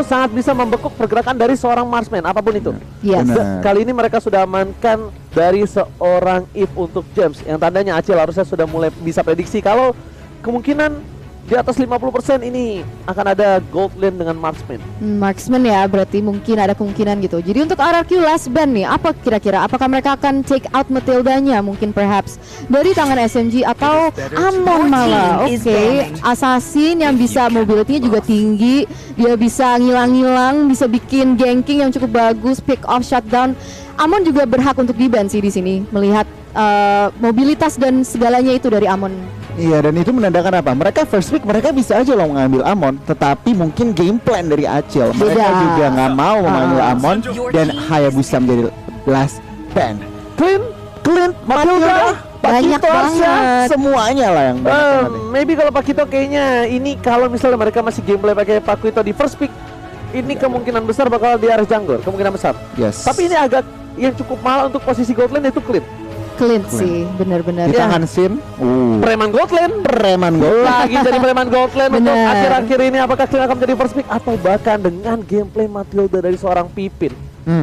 sangat bisa membekuk pergerakan dari seorang marksman apapun itu. Yes. Kali ini mereka sudah amankan dari seorang Eve untuk James, yang tandanya Acil harusnya sudah mulai bisa prediksi kalau kemungkinan di atas 50% ini akan ada gold lane dengan marksman. Marksman ya, berarti mungkin ada kemungkinan gitu. Jadi untuk RRQ last band nih, apa kira-kira? Apakah mereka akan take out Matildanya mungkin perhaps dari tangan SMG atau Amon malah? Oke, assassin yang bisa mobility-nya juga tinggi, dia bisa ngilang-ngilang, bisa bikin ganking yang cukup bagus, pick off, shutdown. Amon juga berhak untuk di-ban sih di sini, melihat mobilitas dan segalanya itu dari Amon. Iya, dan itu menandakan apa? Mereka first pick, mereka bisa aja loh mengambil Amon, tetapi mungkin game plan dari Acil mereka juga nggak mau mengambil Amon dan Hayabusa menjadi last band. Clint, Matilda, banyak banget, semuanya lah yang banyak. Maybe kalau Pakito kayaknya ini kalau misalnya mereka masih gameplay pakai Pakito di first pick, ini kemungkinan besar bakal di arah jungler, kemungkinan besar. Yes. Tapi ini agak yang cukup mahal untuk posisi gold lane itu Clint sih, benar-benar. Di tangan Sin, preman gold lane. Lagi jadi preman gold lane untuk akhir-akhir ini. Apakah Clint akan menjadi first pick atau bahkan dengan gameplay Matilda dari seorang Pipin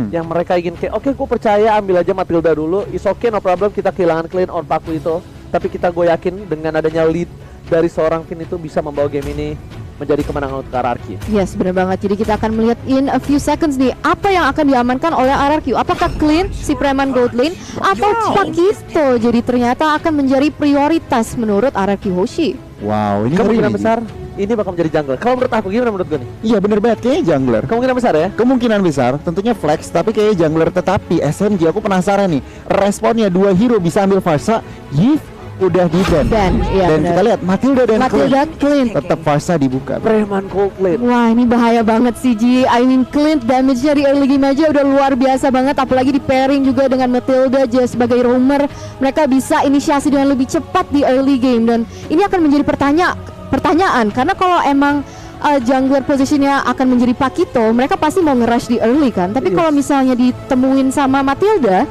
yang mereka ingin kayak oke, gue percaya ambil aja Matilda dulu, is okay, no problem, kita kehilangan Clint on Paku itu, tapi gue yakin dengan adanya lead dari seorang Finn itu bisa membawa game ini menjadi kemenangan untuk RRQ. Yes, benar banget. Jadi kita akan melihat in a few seconds nih apa yang akan diamankan oleh RRQ. Apakah Clint, si preman gold lane, atau Pakito jadi ternyata akan menjadi prioritas menurut RRQ Hoshi. Wow, ini kemungkinan besar ini bakal menjadi jungler. Kalau menurut aku, gimana menurut gue nih? Iya bener banget, kayaknya jungler. Kemungkinan besar ya? Kemungkinan besar, tentunya flex, tapi kayaknya jungler. Tetapi SMG aku penasaran nih, responnya dua hero bisa ambil Farsa, Yves udah di ban, iya, dan kita lihat Matilda dan Clint tetap Farsa dibuka. Preman gold lane. Wah, ini bahaya banget sih Ji. I mean Clint damage-nya di early game aja udah luar biasa banget, apalagi di pairing juga dengan Matilda aja sebagai roamer. Mereka bisa inisiasi dengan lebih cepat di early game, dan ini akan menjadi pertanyaan karena kalau emang jungler positionnya akan menjadi Pakito, mereka pasti mau nge-rush di early kan. Tapi kalau misalnya ditemuin sama Matilda,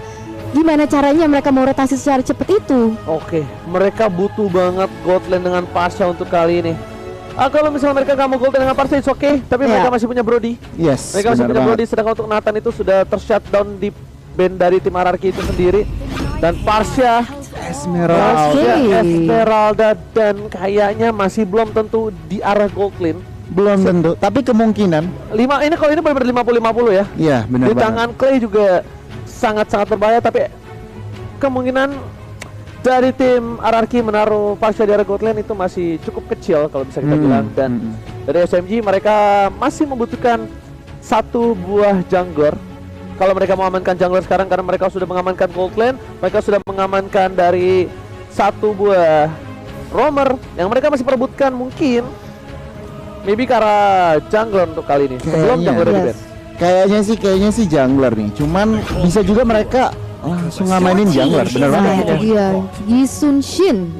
gimana caranya mereka mau rotasi secara cepat itu? Oke, mereka butuh banget gold lane dengan Pasha untuk kali ini. Kalau misalnya mereka nggak mau gold lane dengan Pasha, it's okay. Tapi mereka masih punya Brody. Yes, mereka masih punya Brody. Sedangkan untuk Nathan itu sudah tershutdown di band dari tim RRQ itu sendiri. Dan Pasha, Esmeralda dan kayaknya masih belum tentu di arah gold lane. Belum tentu, tapi kemungkinan. Kalau ini benar-benar 50-50 ya. Iya, benar banget. Di tangan Clay juga sangat-sangat berbahaya, tapi kemungkinan dari tim RRQ menaruh Pasha di area gold lane itu masih cukup kecil kalau bisa kita bilang. Dan dari SMG mereka masih membutuhkan satu buah jungler kalau mereka mau amankan jungler sekarang, karena mereka sudah mengamankan gold lane, mereka sudah mengamankan dari satu buah roamer yang mereka masih perebutkan, mungkin maybe ke arah jungler untuk kali ini sebelum jungler di band. Kayaknya sih jungler nih. Cuman bisa juga mereka langsung ngamainin jungler, bener banget. Iya, Yisun Shin,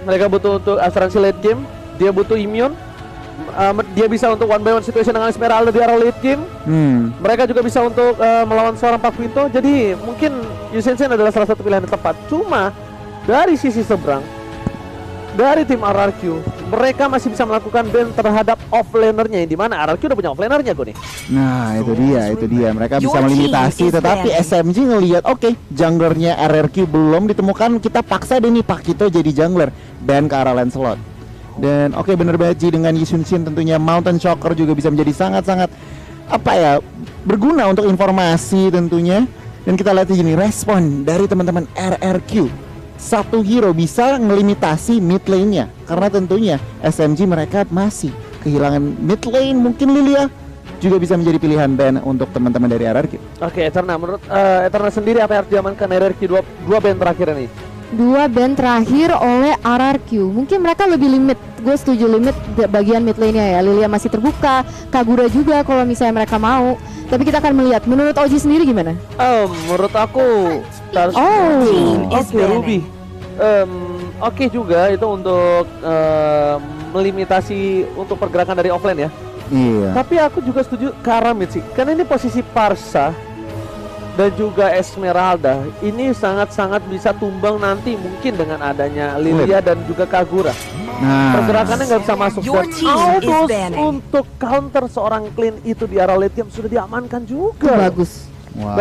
mereka butuh untuk asuransi late game. Dia butuh immune. Dia bisa untuk one by one situation dengan Esmeralda di arah late game. Mereka juga bisa untuk melawan seorang Pakito. Jadi mungkin Yisun Shin adalah salah satu pilihan yang tepat. Cuma dari sisi seberang, dari tim RRQ, mereka masih bisa melakukan ban terhadap offlanernya, di mana RRQ udah punya offlanernya gue nih. Nah, itu dia. Mereka bisa melimitasi, tetapi SMG ngelihat oke, junglernya RRQ belum ditemukan, kita paksa deh nih Pakito jadi jungler, ban ke arah Lancelot. Dan oke, bener banget Ji, dengan Yisun Shin tentunya Mountain Shocker juga bisa menjadi sangat-sangat berguna untuk informasi tentunya. Dan kita lihat di sini respon dari teman-teman RRQ. Satu hero bisa ngelimitasi mid lane-nya, karena tentunya SMG mereka masih kehilangan mid lane. Mungkin Lilia juga bisa menjadi pilihan ban untuk teman-teman dari RRQ. Oke, Eterna, menurut Eterna sendiri apa yang harus diamankan RRQ dua ban terakhir ini? Dua ban terakhir oleh RRQ, mungkin mereka lebih limit. Gue setuju limit bagian mid lane-nya ya. Lilia masih terbuka, Kagura juga kalau misalnya mereka mau. Tapi kita akan melihat. Menurut Oji sendiri gimana? Menurut aku Ruby. Oke juga itu untuk melimitasi untuk pergerakan dari offline ya. Iya. Tapi aku juga setuju ke arah mid sih. Karena ini posisi Parsa dan juga Esmeralda ini sangat-sangat bisa tumbang nanti mungkin dengan adanya Lilia dan juga Kagura. pergerakannya nggak bisa masuk Your dan team is Aldous banning. untuk counter seorang clean itu di arah late game sudah diamankan Itu juga. bagus. Wow.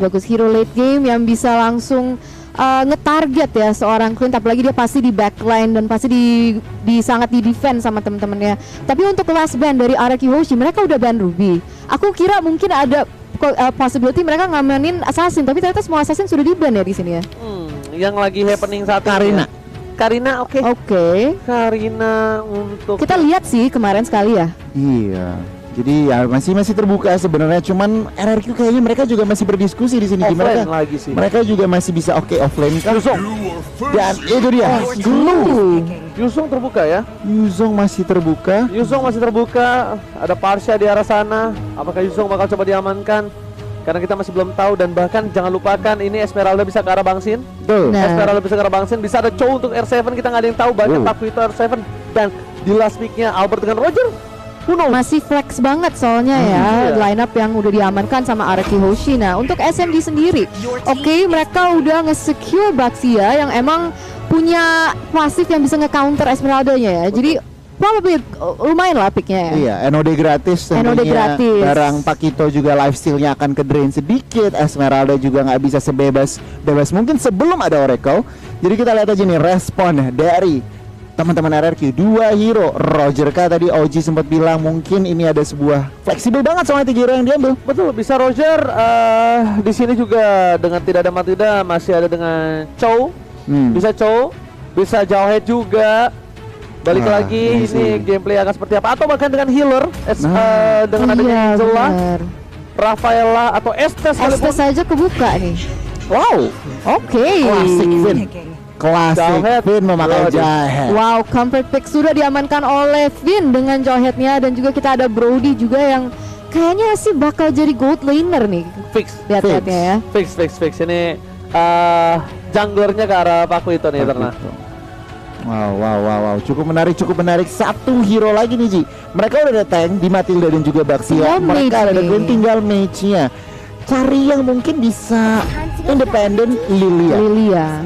Bagus. Hero late game yang bisa langsung nge-target ya seorang Clint, apalagi dia pasti di backline dan pasti di sangat di defend sama temen-temennya. Tapi untuk last ban dari Araki Hoshi, mereka udah ban Ruby. Aku kira mungkin ada possibility mereka ngamanin assassin, tapi ternyata semua assassin sudah di ban ya di sini ya. Yang lagi happening saat Karina. ini. Karina, oke. Oke. Karina untuk Kita lihat sih kemarin sekali ya. Iya. Jadi ya masih terbuka sebenarnya, cuman RRQ kayaknya mereka juga masih berdiskusi di sini offline gimana lagi sih. mereka juga masih bisa offline kan. Dan itu dia. Yuzong terbuka ya. Yuzong masih terbuka. Yuzong masih terbuka. Ada Parsha di arah sana. Apakah Yuzong bakal coba diamankan? Karena kita masih belum tahu, dan bahkan jangan lupakan ini Esmeralda bisa ke arah Bangsin. Betul. Nah. Esmeralda bisa ke arah Bangsin, bisa ada Chow untuk R7, kita nggak ada yang tahu. Bahkan Taku itu R7, dan di last pick-nya Albert dengan Roger. Who knows? Masih flex banget soalnya ya iya. lineup yang udah diamankan sama Araki Hoshi. Nah untuk SMD sendiri, oke, mereka udah nge-secure Baxia yang emang punya pasif yang bisa nge-counter Esmeralda-nya ya. Jadi probably lumayan lah picknya ya. Iya, NOD gratis tentunya. NOD gratis. Barang Pakito juga lifesteal-nya akan ke drain sedikit. Esmeralda juga nggak bisa sebebas mungkin sebelum ada Oracle. Jadi kita lihat aja nih respon dari teman-teman RRQ. Dua hero, Roger K tadi OG sempat bilang mungkin ini ada sebuah fleksibel banget soalnya 3 hero yang diambil. Betul, bisa Roger. Di sini juga dengan tidak ada Matilda masih ada dengan Chow. Bisa Chow, bisa Jawhead juga. Balik Nah, lagi ini ini sih. gameplay akan seperti apa, atau bahkan dengan healer dengan adanya Iya, Angela, bener. Rafaela atau Estes Estes sekalipun. saja kebuka nih. Wow, Oke. klasik Vin. Klasik Jawhead. Vin memakai Waduh. Jawhead. Wow, comfort pick sudah diamankan oleh Vin dengan Jawhead-nya, dan juga kita ada Brody juga yang kayaknya sih bakal jadi gold laner nih. Fix, Lihat-lihatnya ya. fix. Ini junglernya ke arah Paku itu nih, Eterna. Wow, cukup menarik. Satu hero lagi nih Ji. Mereka udah ada tank di Matilda dan juga Baxia. Tinggal Mereka mage ada nih. Gwen, tinggal mage-nya. Cari yang mungkin bisa independen. Lilia.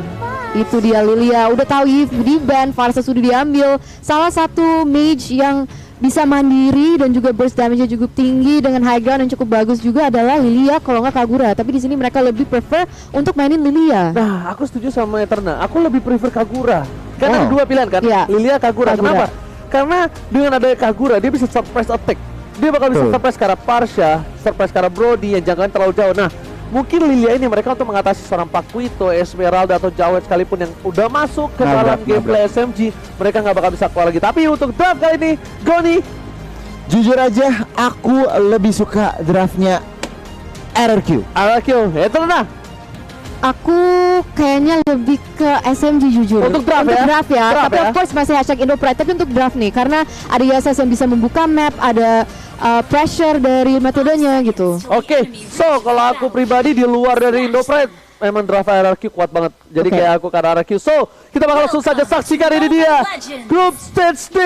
Itu dia Lilia. Udah tahu Eve di ban, Farsa sudah diambil. Salah satu mage yang bisa mandiri dan juga burst damage-nya cukup tinggi dengan high ground yang cukup bagus juga adalah Lilia kalau nggak Kagura. Tapi di sini mereka lebih prefer untuk mainin Lilia. Nah, aku setuju sama Eterna. Aku lebih prefer Kagura. Karena ada Wow. dua pilihan kan, Iya. Lilia, Kagura. Kagura. Kenapa? Karena dengan adanya Kagura dia bisa surprise attack. Dia bakal bisa Betul. surprise ke arah Parsha, surprise ke arah Brody yang jangkauan terlalu jauh. Nah, mungkin Lilia ini mereka untuk mengatasi seorang Pakuito, Esmeralda atau Jawhead sekalipun yang udah masuk ke dalam gameplay SMG, mereka nggak bakal bisa keluar lagi. Tapi untuk draft kali ini, Goni, Jujur aja, aku lebih suka draftnya RRQ. Arakyo, Eterna. Aku kayaknya lebih ke SMG jujur. Untuk draft ya? Draft ya. Draft Tapi ya? of course masih hashtag Indo Pride. Tapi untuk draft nih, karena ada Yasas yang bisa membuka map, ada pressure dari metodenya gitu. Oke, so kalau aku pribadi di luar dari Indo Pride, memang draft RRQ kuat banget. Jadi Oke. kayak aku karena RRQ. So, kita bakal langsung saja saksikan ini dia. Group Stage D,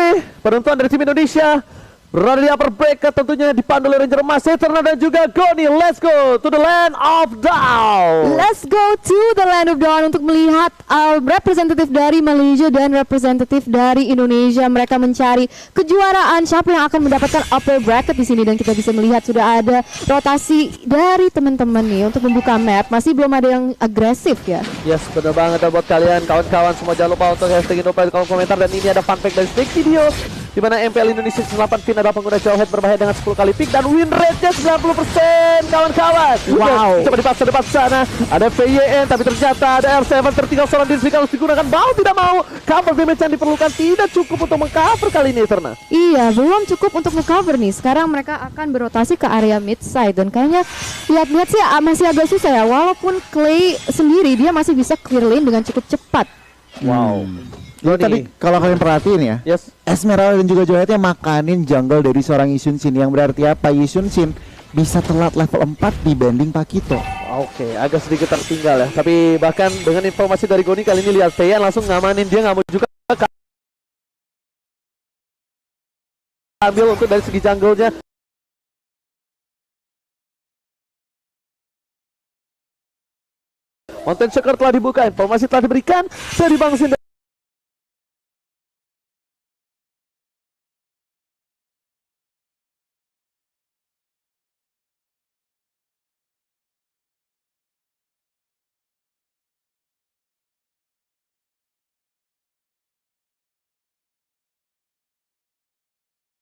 penentuan dari tim Indonesia. Berada di upper bracket tentunya dipandu oleh Ranger Mas, Eterna dan juga Goni. Let's go to the land of Dawn. Let's go to the land of dawn untuk melihat representatif dari Malaysia dan representatif dari Indonesia. Mereka mencari kejuaraan siapa yang akan mendapatkan upper bracket di sini, dan kita bisa melihat sudah ada rotasi dari teman-teman nih untuk membuka map. Masih belum ada yang agresif ya. Yes, bener banget buat kalian kawan-kawan semua. Jangan lupa untuk hashtag Indo Pride di kolom komentar. Dan ini ada fun fact dari Snake Video, di mana MPL Indonesia 8 Fin adalah pengguna Jawhead berbahaya dengan 10 kali pick dan win rate-nya 90% kawan-kawan. Wow. Coba dipaksa depan sana. Ada VYN tapi ternyata ada R7 tertinggal seorang diri harus digunakan. Mau tidak mau, cover damage yang diperlukan tidak cukup untuk mengcover kali ini, Eterna. Iya, belum cukup untuk nge-cover nih. Sekarang mereka akan berotasi ke area mid side, dan kayaknya lihat-lihat sih masih agak susah ya. Walaupun Clay sendiri dia masih bisa clear lane dengan cukup cepat. Wow. Ya, tapi kalau kalian perhatiin ya, Yes. Esmeralda dan juga Jawheadnya makanin jungle dari seorang Yisun Shin, yang berarti apa? Yisun Shin bisa telat level 4 dibanding Pakito. Oke, agak sedikit tertinggal ya. Tapi bahkan dengan informasi dari Goni kali ini, lihat Feyan langsung ngamanin, dia nggak mau juga ambil untuk dari segi jungle-nya. Mountain Shaker telah dibuka, informasi telah diberikan dari Bang Sin.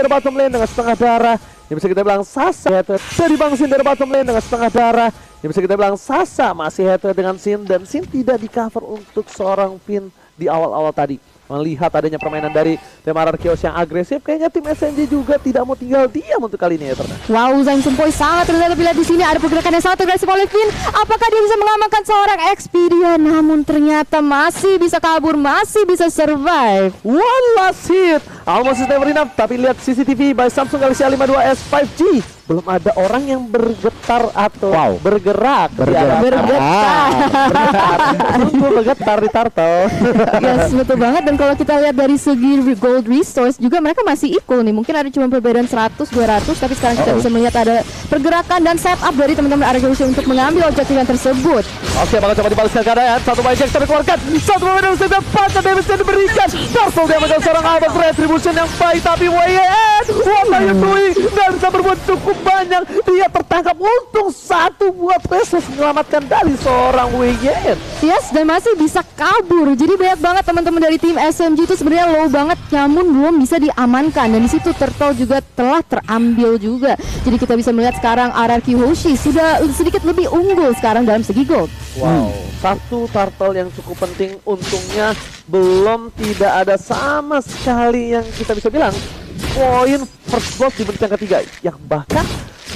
dari bottom lane dengan setengah darah. Yang bisa kita bilang Sasa dari Bang Sin dari bottom lane dengan setengah darah. Yang bisa kita bilang Sasa masih head dengan Sin, dan Sin tidak di cover untuk seorang Pin di awal-awal tadi. Melihat adanya permainan dari tim RRQ yang agresif, kayaknya tim SMG juga tidak mau tinggal diam untuk kali ini ya Terna. Wow, Zain Sempoi sangat terlihat, tapi lihat di sini ada pergerakan yang sangat agresif oleh Finn. Apakah dia bisa mengamankan seorang Expedia? Namun ternyata masih bisa kabur, masih bisa survive. One last hit, almost never enough. Tapi lihat CCTV by Samsung Galaxy A52s 5G. Belum ada orang yang bergetar atau bergerak. Bergetar di turtle. Yes, betul banget. Dan kalau kita lihat dari segi gold resource juga mereka masih equal nih. Mungkin ada cuma perbedaan 100-200, tapi sekarang kita bisa melihat ada pergerakan dan setup dari teman-teman RRQ untuk mengambil objektif yang tersebut. Oke, bakal coba dibalaskan keadaan. Satu buy Jack dikeluarkan, satu buy yang sudah dapatkan, damage yang diberikan. Turtle dia menjadi seorang Albert, retribution yang baik, tapi WN, what are you doing? Nggak bisa berbuat cukup banyak. Dia tertangkap, untung satu buat Pesos menyelamatkan dari seorang WN. Yes, dan masih bisa kabur. Jadi banyak banget teman-teman dari tim SMG itu sebenarnya low banget, namun belum bisa diamankan. Dan di situ Turtle juga telah terambil juga. Jadi kita bisa melihat sekarang RRQ Hoshi sudah sedikit lebih unggul sekarang dalam segi gold. Wow, satu turtle yang cukup penting, untungnya belum tidak ada sama sekali yang kita bisa bilang poin first blood di menit yang ketiga, yang bahkan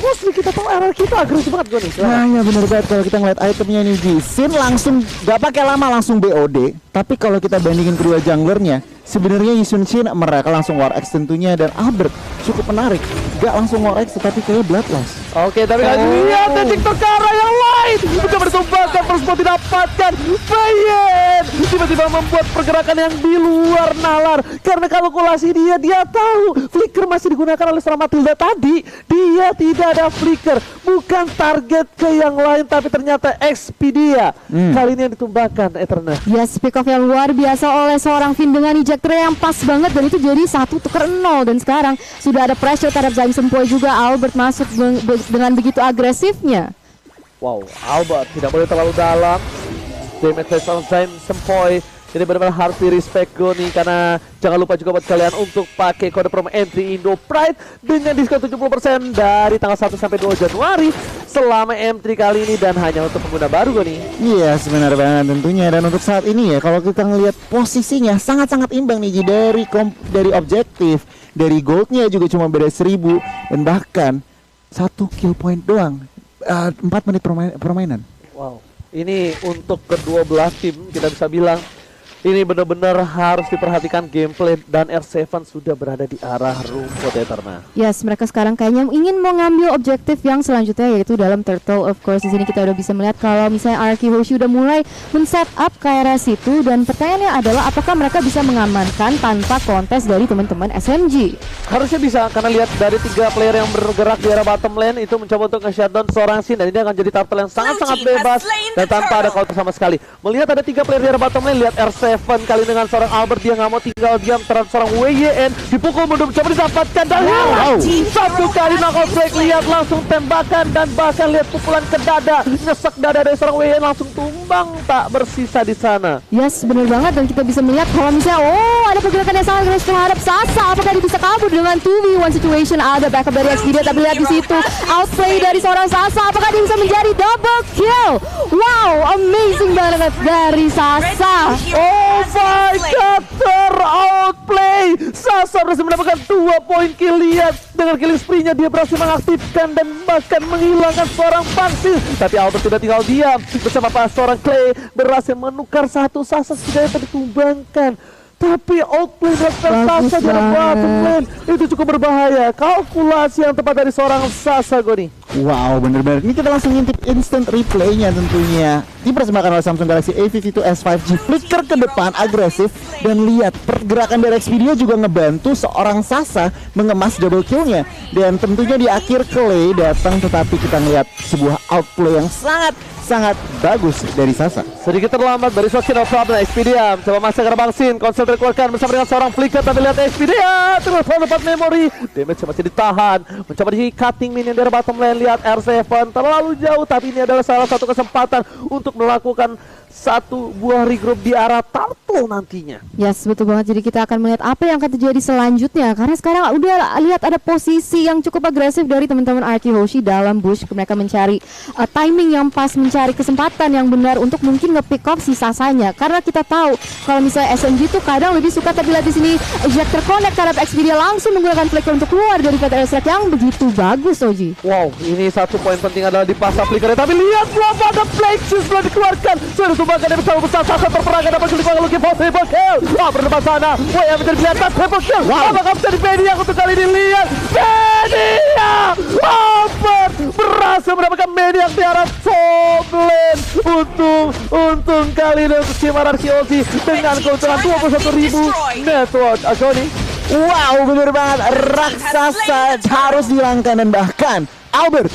mostly kita tahu RRQ itu agresif banget gue nih. Nah ya bener banget, kalau kita ngeliat itemnya nih Ji, Sin langsung gak pakai lama langsung BOD. Tapi kalau kita bandingin kedua junglernya, sebenarnya Yisun Shin mereka langsung War X tentunya, dan Albert cukup menarik. Gak langsung War X tetapi kayak Bloodlust. Oke, tapi kali lihat Victor ke arah yang lain, udah bertumbangkan, first blood didapatkan. Bayen tiba-tiba membuat pergerakan yang di luar nalar, karena kalkulasi dia tahu flicker masih digunakan oleh seorang Matilda tadi. Dia tidak ada flicker, bukan target ke yang lain, tapi ternyata Expedia kali ini yang ditumbangkan Eterna. Yes, pick off yang luar biasa oleh seorang Finn dengan ejector yang pas banget, dan itu jadi 1-0. Dan sekarang sudah ada pressure terhadap Zain Sempoi juga. Albert masuk dengan begitu agresifnya. Wow, Albert tidak boleh terlalu dalam. Damage dari seorang Zain Sempoi ini benar-benar harus di respect nih, karena jangan lupa juga buat kalian untuk pakai kode promo entry Indo Pride dengan diskon 70% dari tanggal 1 sampai 2 Januari selama M3 kali ini, dan hanya untuk pengguna baru nih. Iya, sebenarnya banget tentunya. Dan untuk saat ini ya, kalau kita ngelihat posisinya sangat-sangat imbang nih Ji, dari objektif, dari goldnya juga cuma beda 1000, dan bahkan 1 kill point doang, 4 menit permainan. Wow, ini untuk kedua belah tim kita bisa bilang ini benar-benar harus diperhatikan gameplay, dan R7 sudah berada di arah rumput Eterna. Yes, mereka sekarang kayaknya ingin mengambil objektif yang selanjutnya, yaitu dalam Turtle. Of course, di sini kita udah bisa melihat kalau misalnya RRQ Hoshi udah mulai men-set up ke arah situ, dan pertanyaannya adalah apakah mereka bisa mengamankan tanpa kontes dari teman-teman SMG? Harusnya bisa, karena lihat dari 3 player yang bergerak di arah bottom lane itu mencoba untuk nge-shutdown seorang Sin, dan ini akan jadi Turtle yang sangat-sangat bebas dan tanpa ada counter sama sekali. Melihat ada 3 player di arah bottom lane, lihat R7 kali dengan seorang Albert, dia nggak mau tinggal diam terhadap seorang WYN, dipukul mundur, coba didapatkan dan satu kali knockout break. Lihat langsung tembakan, dan bahkan lihat pukulan ke dada, nyesek dada dari seorang WYN, langsung tumbang tak bersisa di sana. Yes, benar banget, dan kita bisa melihat kalau misalnya ada pergerakan yang sangat keras terhadap Sasa. Apakah dia bisa kabur dengan 2v1 situation? Ada backup dari Expedia, tapi lihat di situ outplay dari seorang Sasa. Apakah dia bisa menjadi double kill? Wow, amazing banget dari Sasa. Oh my god, ter-outplay. Sasa berhasil mendapatkan 2 poin kill. Lihat dengan killing spree-nya dia berhasil mengaktifkan dan bahkan menghilangkan seorang Pangsil. Tapi Albert tidak tinggal diam, bersama seorang Clay berhasil menukar satu. Sasa sudah ditumbangkan, tapi outplay dari Sasa di bottom lane itu cukup berbahaya. Kalkulasi yang tepat dari seorang Sasa Goni. Wow, bener-bener. Ini kita langsung ngintip instant replaynya tentunya. Dipersembahkan oleh Samsung Galaxy A52s 5G. Flicker ke depan agresif, dan lihat pergerakan dari Expedia juga ngebantu seorang Sasa mengemas double killnya. Dan tentunya di akhir Clay datang, tetapi kita ngeliat sebuah outplay yang sangat bagus dari Sasa. Sedikit terlambat dari Swatch No Problem. Expedia coba masuk ke Bang Sin, konsep dikeluarkan bersama dengan seorang Flicker, tapi lihat Expedia terus dapat memori, damage masih ditahan, mencoba di cutting minion dari bottom lane. Lihat R7 terlalu jauh, tapi ini adalah salah satu kesempatan untuk melakukan satu buah regroup di arah Turtle nantinya. Yes, betul banget. Jadi kita akan melihat apa yang akan terjadi selanjutnya. Karena sekarang udah lihat ada posisi yang cukup agresif dari teman-teman Arky Hoshi dalam bush. Mereka mencari timing yang pas, mencari kesempatan yang benar untuk mungkin nge-pick off si Sasanya. Karena kita tahu kalau misalnya SMG tuh kadang lebih suka, tapi lihat di sini eject terconnect terhadap Xpedia langsung menggunakan flicker untuk keluar dari VTR Strike yang begitu bagus, Oji. Wow, ini satu poin penting adalah di pasar flickernya. Tapi lihat belum ada Plexus belum dikeluarkan. Sudah tumbangkan dari bersama besar Sasa terperangkan dapat kelima lagi possible kill. Wah, berdepan sana. Wah, yang menjadi pilihan triple kill. Apakah menjadi Maniac untuk kali ini? Lihat Maniac. Albert berhasil mendapatkan Maniac di arah top lane. Untung kali ini untuk tim RRQ Hoshi dengan keuntungan 21.000 network. Agoni. Wow, bener banget, raksasa harus dihilangkan. Dan bahkan Albert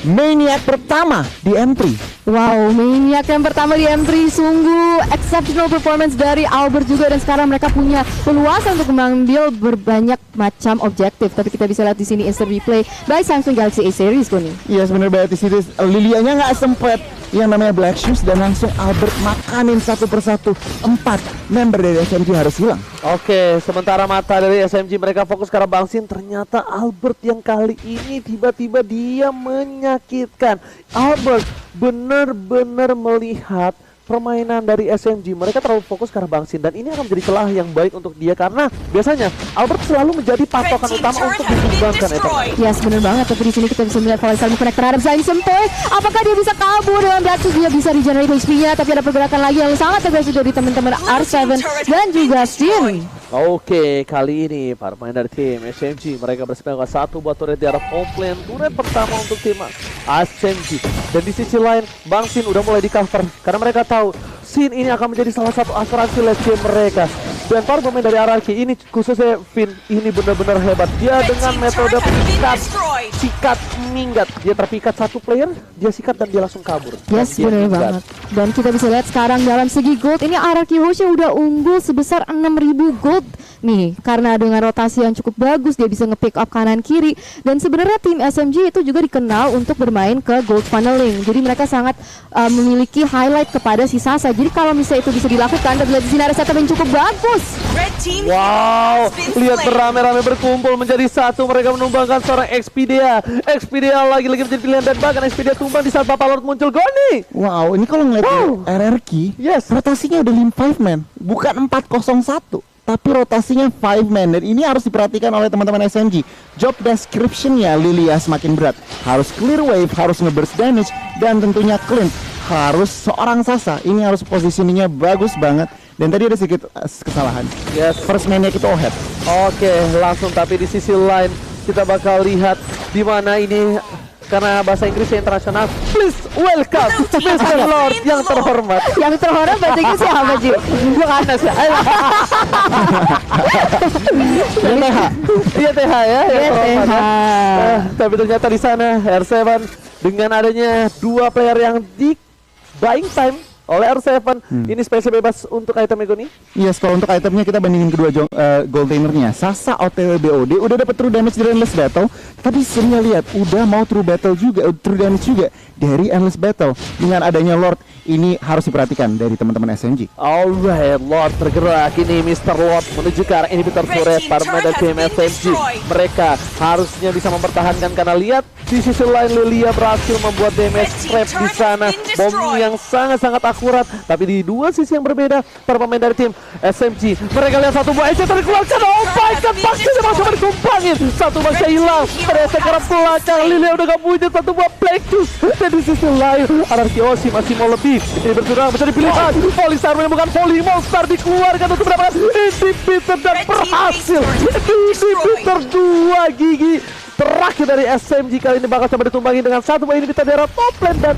Maniac pertama di M3. Wow, Maniac yang pertama di M3, sungguh exceptional performance dari Albert juga. Dan sekarang mereka punya peluang untuk mengambil berbanyak macam objektif. Tapi kita bisa lihat di sini instant replay by Samsung Galaxy A series, Koni. Iya, sebenarnya banget di sini Lilianya nggak sempet yang namanya Black Shoes, dan langsung Albert makanin satu persatu. 4 member dari SMG harus hilang. Oke, sementara mata dari SMG mereka fokus ke arah Bang Sin. Ternyata Albert yang kali ini tiba-tiba dia menyakitkan. Albert benar-benar melihat permainan dari SMG. Mereka terlalu fokus ke arah Bang Sin, dan ini akan menjadi celah yang baik untuk dia karena biasanya Albert selalu menjadi patokan utama untuk dikembangkan Eternal. Yes, benar banget. Tapi di sini kita bisa melihat Volatile connect terhadap Saing Sempoi. Apakah dia bisa kabur dengan Black Shoes? Dia bisa regenerate HP-nya, tapi ada pergerakan lagi yang sangat agresif dari teman-teman R7 dan juga Stin. Oke, kali ini para pemain dari tim SMG mereka bersepakat satu buat turret di arah komplain. Turret pertama untuk tim SMG. Dan di sisi lain Bang Sin udah mulai di cover karena mereka tahu Sin ini akan menjadi salah satu asuransi late game mereka. Dan para pemain dari RRQ ini khususnya Finn ini benar-benar hebat. Dia dengan metode sikat minggat. Dia terpikat satu player, dia sikat dan dia langsung kabur. Yes, benar banget. Dan kita bisa lihat sekarang dalam segi gold ini RRQ Hoshi udah unggul sebesar 6.000 gold nih, karena dengan rotasi yang cukup bagus dia bisa nge-pick up kanan kiri. Dan sebenarnya tim SMG itu juga dikenal untuk bermain ke gold funneling. Jadi mereka sangat memiliki highlight kepada si Sasa. Jadi kalau misalnya itu bisa dilakukan, dan lihat di sini ada setup yang cukup bagus. Wow, lihat beramai-ramai berkumpul menjadi satu. Mereka menumbangkan seorang Xpedia. Xpedia lagi-lagi menjadi pilihan, dan bahkan Xpedia tumbang di saat Papa Lord muncul. Goni. Wow, ini kalau ngeliat RRQ, yes, rotasinya udah 5 man, bukan 401. Tapi rotasinya 5 man, dan ini harus diperhatikan oleh teman-teman SMG. Job description-nya Lilia semakin berat. Harus clear wave, harus nge-burst damage, dan tentunya clean. Harus seorang Sasa, ini harus positioningnya bagus banget. Dan tadi ada sedikit kesalahan. Yes, first Maniac itu overhead. Oke, langsung. Tapi di sisi lain kita bakal lihat di mana ini, karena bahasa Inggrisnya internasional. Please welcome Mr. Lord yang terhormat. Yang terhormat bahasa Inggris siapa, Ji? Gue Anas ya. Iya TH ya, yang terhormat ya. Tapi ternyata di sana R7 dengan adanya 2 player yang di buying time oleh R7, ini spesial bebas untuk item Egoni. Yes, kalau untuk itemnya kita bandingin kedua gold lanernya. Sasa OTW BOD udah dapat true damage dari Endless Battle, tapi sebenarnya lihat udah mau true damage juga dari Endless Battle. Dengan adanya Lord, ini harus diperhatikan dari teman-teman SMG. Alright, Lord tergerak. Ini Mr. Lord menuju ke arah inhibitor turret para pemain dari tim SMG. Mereka harusnya bisa mempertahankan karena lihat di sisi lain Lilia berhasil membuat damage trap di sana, bom yang sangat-sangat akurat. Tapi di dua sisi yang berbeda para pemain dari tim SMG, mereka lihat satu buah EC dikeluarkan. Oh my god, Baxia masih dikumpangin. Satu Baxia hilang, ternyata ke arah belakang. Lilia udah gak punya satu buah Plexus. Dan di sisi lain RRQ Hoshi masih mau lebih. Ini berkurang menjadi pilihan. Polistar menemukan Volley Monster dikeluarkan untuk mendapatkan inhibitor dan berhasil. Inhibitor 2 gigi terakhir dari SMG kali ini bakal coba ditumbangi dengan satu buah inhibitor daerah top lane, dan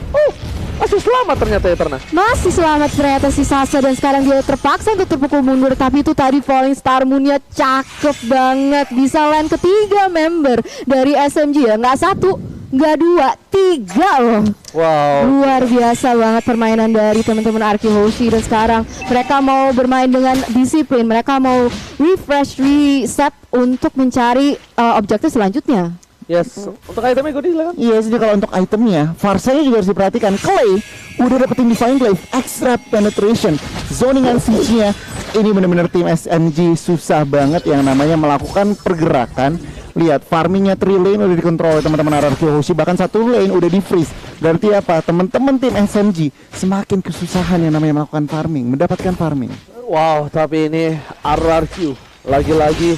masih selamat ternyata ya Terna. Masih selamat ternyata si Sasa, dan sekarang dia terpaksa untuk terpukul mundur. Tapi itu tadi Falling Star Moon-nya cakep banget. Bisa lane ketiga member dari SMG ya. Nggak 1, nggak 2, 3 loh. Wow, luar biasa banget permainan dari teman-teman RRQ Hoshi. Dan sekarang mereka mau bermain dengan disiplin. Mereka mau refresh, reset untuk mencari objektif selanjutnya. yes. Untuk itemnya gue silakan. Yes, jadi kalau untuk itemnya, Farsanya juga harus diperhatikan. Clay udah dapetin Divine Glaive, extra penetration, zoningan siege-nya. Ini bener-bener tim SMG susah banget yang namanya melakukan pergerakan. Lihat farmingnya 3 lane udah dikontrol oleh teman-teman RRQ Hoshi, bahkan 1 lane udah di freeze. Berarti apa? Teman-teman tim SMG semakin kesusahan yang namanya melakukan farming, mendapatkan farming. Wow, tapi ini RRQ lagi-lagi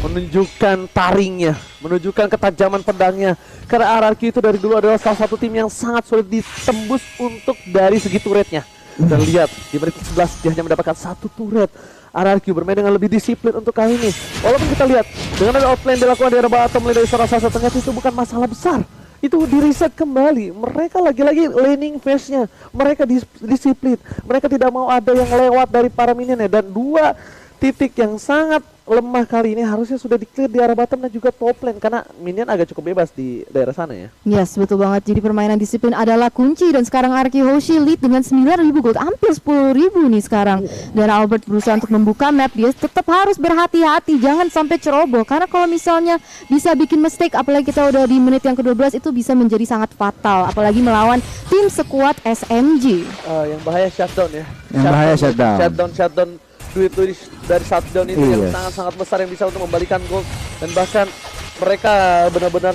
menunjukkan taringnya, menunjukkan ketajaman pedangnya. Karena RRQ itu dari dulu adalah salah satu tim yang sangat sulit ditembus untuk dari segi turretnya. Dan lihat di menit 11 dia hanya mendapatkan 1 turret. RRQ bermain dengan lebih disiplin untuk kali ini. Walaupun kita lihat dengan ada outplay dilakukan di area bottom lane dari Sorasasa, ternyata itu bukan masalah besar. Itu di reset kembali. Mereka lagi-lagi laning phase-nya. Mereka disiplin. Mereka tidak mau ada yang lewat dari para minionnya. Dan 2 titik yang sangat lemah kali ini harusnya sudah di-clear di arah bottom dan juga top lane, karena minion agak cukup bebas di daerah sana ya. Yes, betul banget. Jadi permainan disiplin adalah kunci, dan sekarang RRQ Hoshi lead dengan 9.000 gold, hampir 10.000 nih sekarang. Dan Albert berusaha untuk membuka map, dia tetap harus berhati-hati, jangan sampai ceroboh, karena kalau misalnya bisa bikin mistake, apalagi kita udah di menit yang ke-12, itu bisa menjadi sangat fatal, apalagi melawan tim sekuat SMG. Yang bahaya shutdown ya. Yang bahaya Shutdown duit dari shutdown itu yang sangat-sangat besar yang bisa untuk membalikan gold, dan bahkan mereka benar-benar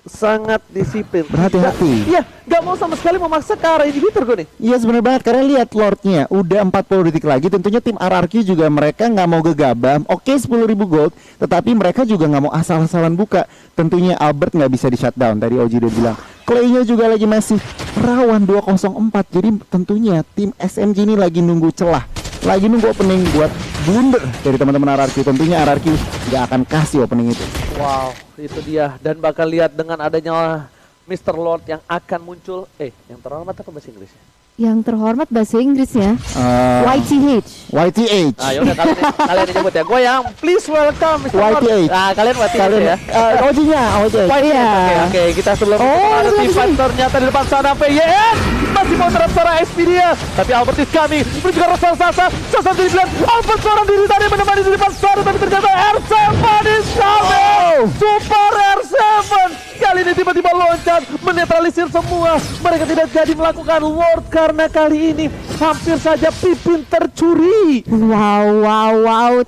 sangat disiplin. Berhati-hati. Iya, gak mau sama sekali memaksa ke arah inhibitor gue nih. Iya sebenarnya banget, karena lihat Lordnya udah 40 detik lagi. Tentunya tim RRQ juga mereka nggak mau gegabah. Oke 10.000 gold, tetapi mereka juga nggak mau asal-asalan buka. Tentunya Albert nggak bisa di shutdown. Tadi Oji udah bilang Clay-nya juga lagi masih rawan 204. Jadi tentunya tim SMG ini lagi nunggu celah, lagi nunggu opening buat blunder dari teman-teman RRQ. Tentunya RRQ nggak akan kasih opening itu. Wow, itu dia. Dan bakal lihat dengan adanya Mr. Lord yang akan muncul. Yang terhormat apa bahasa Inggrisnya? Yang terhormat bahasa Inggrisnya YTH. YTH. Ayo udah kalian nyebut ya. Gue yang please welcome Mr. Lord. YTH. Kalian YTH ya. Ojinya Oke, kita sebelum ada tim ternyata di depan sana PYN masih mau terap suara SP dia, tapi Albert is coming. Ini juga Rasa Sasa dibilang Albert seorang diri tadi menemani di depan sana, tapi ternyata R7 is coming. Super R7 kali ini tiba-tiba loncat menetralisir semua. Mereka tidak jadi melakukan ward karena kali ini hampir saja Pipin tercuri. Wow.